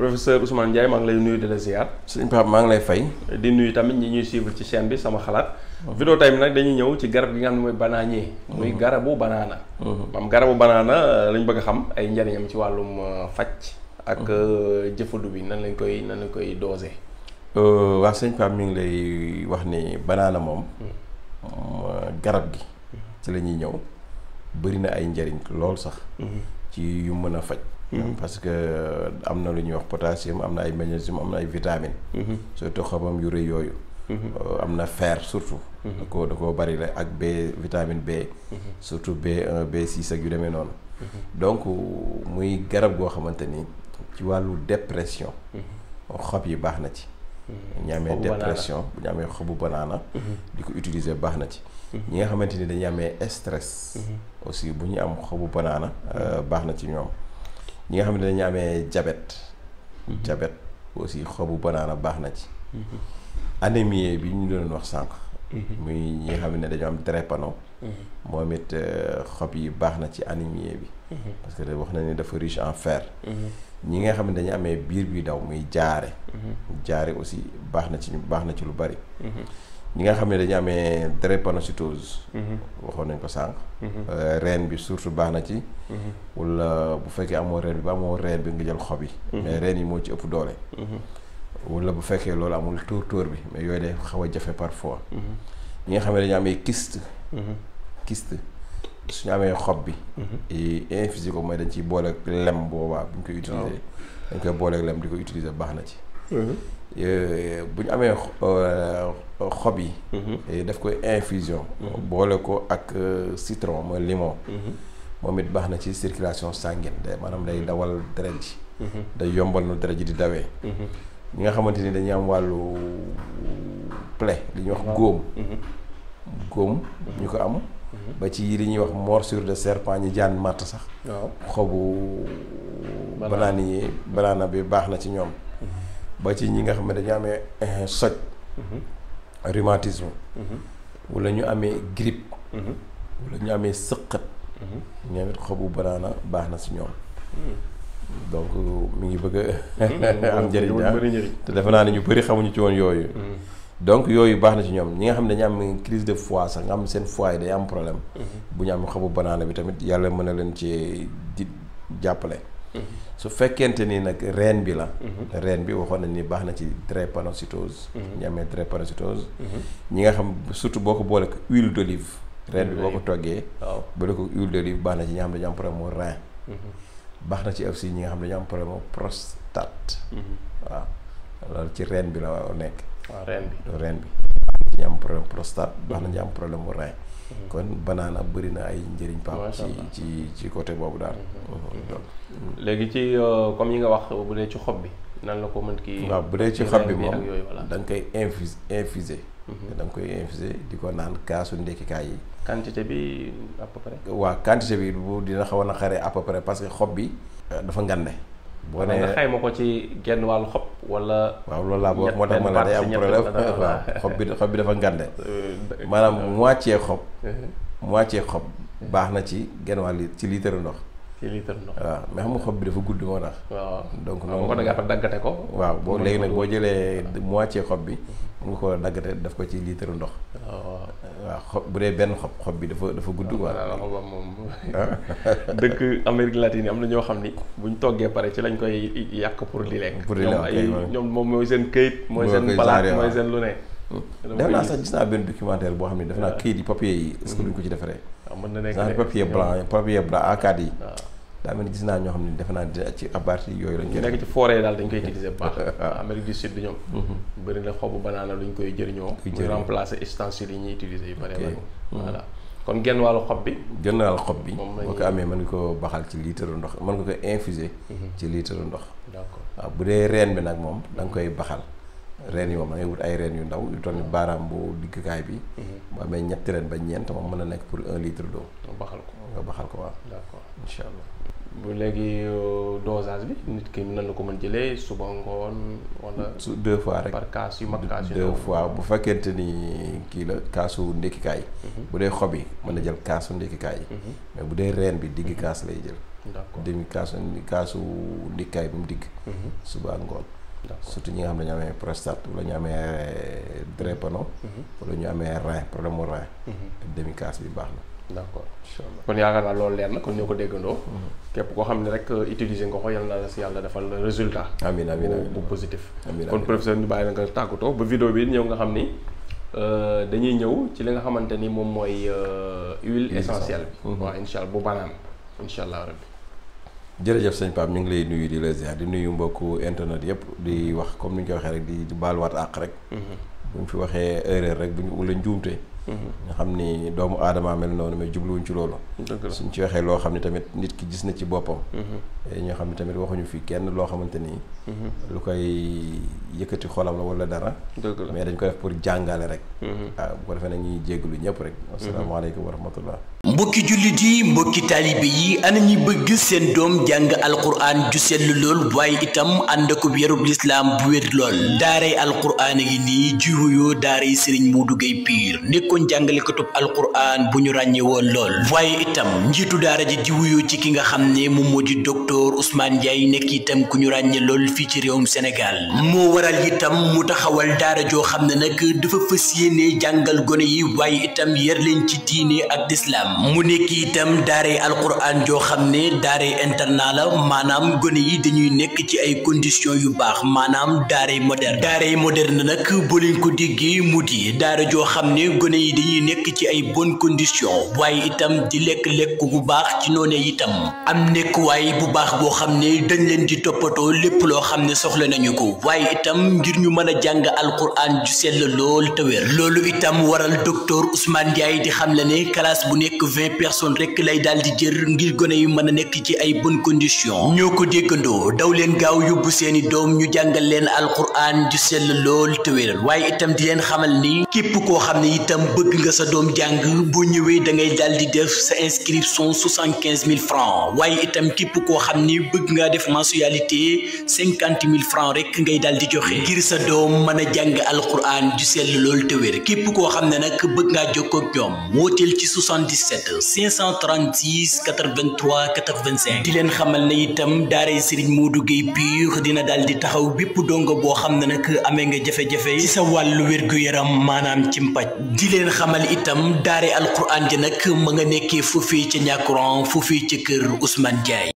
professeur Ousmane Ndiaye maa ngi lay nuyu di la ziar. sëñ Pape maa ngi lay fay. di nuyu tamit ñi ñuy suivre ci chaîne bi sama xalaat. vidéo tey nag dañuy ñëw ci garab gi nga xam ne mooy bananier. muy garabu banaana. maam garabu banaana lañ bëgg a xam ay njariñam ci wàllum faj. ak jëfandu bi nan lañ koy doser. waa sëñ Pape mi ngi lay wax ni banaana moom. garab gi. ci la ñuy ñëw bëri na ay njariñ lool sax. ci yu mën a faj. parce que am na lu ñuy wax potassium am na ay magnésium am na ay vitamines. surtout xobam yu rëy yooyu. am na fer surtout. da koo bari la ak B vitamine B. surtout B1 B6 ak yu demee noonu. donc muy garab goo xamante ni ci wàllu dépression. xob yi baax na ci. bu ñu amee dépression bu ñu amee xobu banaana. di ko utiliser baax na ci. ñi nga xamante ni dañuy amee stress. aussi bu ñu am xobu banaana baax na ci ñoom. ñi nga xam ne dañu amee diabète. diabète aussi xobu banaana baax na ci. anémie bi ñu doon wax sànq. muy ñi nga xam ne dañoo am drépano. moom it xob yi baax na ci anémie bi. parce que wax na ni dafa riche en fer. ñi nga xam ne dañu amee biir bi daw muy jaare. jaare aussi baax na ci lu bari. ñi nga xam ne dañu amee drépanocytose. waxoon nañ ko sànq. reen bi surtout baax na ci. wala bu fekkee amoo reen bi ba amoo reen bi nga jël xob yi. mais reen yi moo ci ëpp doole. wala bu fekkee loolu amul tóor bi mais yooyu day xaw a jafe parfois. ñi nga xam ne dañu amee kyste. kyste suñu amee xob bi. infusé ko mooy dañ ciy boole lem boobaa bu ñu koy utiliser. dañ koy booleeg lem di ko utiliser baax na ci. bu ñu amee xob yi. daf koy infusion. boole ko ak citron mooy limon. moom it baax na ci circulation sanguine maanaam day dawal deret ji. day yombal nu deret ji di dawee. ñi nga xamante ni dañuy am wàllu plaie li ñuy wax góom. góom ñu ko am. ba ci li ñuy wax morsure de serpent ñi jaan màtt sax. xobu banaana bi baax na ci ñoom. ba ci ñi nga xam ne dañu amee soj. rhumatisme. wala ñu amee grippe. wala ñu amee sëqat. ñoom it xobu banaana baax na ci ñoom. donc mi ngi bëgg a am njëriñ daal te defe naa ne ñu bëri xamuñu ci woon yooyu. donc yooyu baax na ci ñoom ñi nga xam ne dañu am crise de foie sax nga am seen foie yi day am problème. bu ñu am xobu banaana bi tamit yàlla mën na leen ci di jàppale. su fekkente ni nag reen bi la. reen bi waxoon nañ ni baax na ci drépanocytose. ñu amee drépanocytose. ñi nga xam surtout boo ko boole ko huile d'olive. reen bi boo ko toggee. boole ko huile d'olive baax na ci ñi nga xam ne dañu am problème mu rein. baax na ci aussi ñi nga xam ne dañu am problème mu prostate. waaw loolu ci reen bi la nekk. waaw reen bi. ñi am problème prostate baax na ñu am problème mu rein. kon banaana bëri na ay njëriñ Pape ci côté boobu daal. léegi ci comme yi nga wax bu dee ci xob bi nan la ko mën kii. waaw bu dee ci xob bi moom da nga koy infusé. da nga koy infusé di ko naan kaasu ndekkikaay yi. quantité bi à peu près. waaw quantité bi bu dina xaw a naqaree à peu près parce que xob bi dafa ngande. boo nee nga xayma ko ci genn wàllu xob wala. waaw loolu laa boo moo tax ma la day am problème waaw xob bi dafa ngande. maanaam moitié xob baax na ci genn wàll ci litre ndox. waaw mais xam nga xob bi dafa gudd moo tax. waaw donc noonu ko daggate daggate ko. waaw boo léegi nag boo jëlee moitié xob bi mun nga ko daggate daf ko ci litre ndox. waaw xob bu dee benn xob bi dafa gudd quoi. waaw moom dëkk Amérique latine am na ñoo xam ni buñ toggee pare ci lañ koy yàq pour di lekk. ñoom moom mooy seen këyit. mooy seen palaat mooy seen lu ne. def naa sax gis naa benn documentaire boo xam ne def naa këyit yi papier yi. est-ce que duñ ko ci defaree. waaw mën na nekk papier blanc A4 yi. daa mel ni gis naa ñoo xam ne defe naa ci abarti yooyu lañ koy nekk ci forêt daal dañ koy utiliser bu baax. Amérique du Sud bi ñoom. bëri na xobu banaana luñ koy jëriñoo. muy remplacer ustensiles yi ñuy utiliser yu bari bari. voilà kon genn wàllu xob bi. genn wàllu xob bi. boo ko amee mën nga ko baxal ci litre ndox mën nga ko infuser. ci litre ndox. d'accord waaw bu dee reen bi nag moom da nga koy baxal. reen yi moom da ngay wut ay reen yu ndaw yu toll ni baaraam bu diggukaay bi. bu amee ñetti reen ba ñeent moom mën na nekk pour 1 litre d'eau. nga baxal ko waaw. d'accord incha allah. bu léegi dosage bi nit ki nan la ko mën jëlee suba ngoon wala. su 2 fois rek par kaas yu mag kaas yu 2 fois bu fekkente ni kii la kaasu ndékkikaay. bu dee xob yi mën na jël kaasu ndékkikaay. mais bu dee reen bi digg kaas lay jël. d'accord demi kaasu ndikkaay bi mu digg. suba ak ngoon. surtout ñi nga xam ne ñu amee prostate wala ñu amee drépano. wala ñu amee rein problème mu rein. demi kaas bi baax na. d'accord incha allah kon yaakaar naa loolu leer na kon ñoo ko déggandoo. képp koo xam ne rek utiliser nga ko yal na la si yàlla defal résultat. amiin amiin bu positif. amiin kon professeur ñu bàyyi la nga tàggatoo ba vidéo bi ñëw nga xam ni dañuy ñëw ci li nga xamante ni moom mooy huile essentielle bi. waaw incha allah bu banaan incha allah rabbi. jërëjëf sëñ Pape ñu ngi lay nuyu di la ziar di nuyu mbokku internet yëpp di wax comme ni ñu ko waxee rek di baaluwaat àq rek. bu ñu fi waxee erreur rek bu ñu wala njuumte. nga xam ni doomu aadama mel noonu mais jubluwuñ ci loolu. suñ ci waxee loo xam ne tamit nit ki gis na ci boppam. ñoo xam ne tamit waxuñu fi kenn loo xamante ni. lu koy yëkkati xolam la wala dara. mais dañ ko def pour jàngale rek. waaw bu ko defee nag ñuy jégalu ñëpp rek. asalaamaaleykum wa rahmatullah. mbokki jullit yi mbokki taalibe yi ana ñi bëgg seen doom jàng alquran ju sell lool waaye itam ànd ak yarub lislaam bu wér lool daaray alquran a ngi nii ji wuyoo daaray Serigne Modou Gueye Pire nekkoon jàngalekatub alquran bu ñu ràññee woon lool waaye itam njiitu daara ji di wuyoo ci ki nga xam ne moom moo di docteur Ousmane Ndiaye nekk itam ku ñu ràññee lool fii ci réewum Sénégal moo waral itam mu taxawal daara joo xam ne nag dafa fas yéene jàngal gone yi waaye itam yar leen ci diine ak lislaam mu nekk itam daaray alquran joo xam ne daaray internat la maanaam gone yi dañuy nekk ci ay conditions yu baax maanaam daaray moderne nag boo leen ko déggee mu di daara joo xam ne gone yi dañuy nekk ci ay bonnes conditions waaye itam di lekk bu baax ci noonu itam am nekkuwaay bu baax boo xam ne dañ leen di toppatoo lépp loo xam ne soxla nañu ko waaye itam ngir ñu mën a jàng alquran ju sell lool te wér loolu itam waral docteur Ousmane Ndiaye di xam le ne classe bu nekk 20 personnes rek lay daal di jër ngir gone yu mën a nekk ci ay bonnes conditions ñoo ko déggandoo daw leen gaaw yóbbu seeni doom ñu jàngal leen alquran ju sell lool te wér waaye itam di leen xamal ni képp koo xam ne itam bëgg nga sa doom jàng boo ñëwee da ngay daal di def sa inscription 75 000 francs waaye itam képp koo xam ni bëgg ngaa def mensualité 50 000 francs rek ngay daal di joxe ngir sa doom mën a jàng alquran ju sell lool te wér képp koo xam ne nag bëgg ngaa jokkoo ak ñoom wooteel ci 77 536 83 85 di leen xamal ne itam daaray Serigne Modou Gueye Pire dina daal di taxaw bépp dongo boo xam ne nag amee nga jafe-jafe ci sa wàllu wér-gu-yaram maanaam ci mpaj di leen xamal itam daaray alquran ji nag ma nga nekkee foofii ca Ñàkkuraan foofii ca kër Ousmane Ndiaye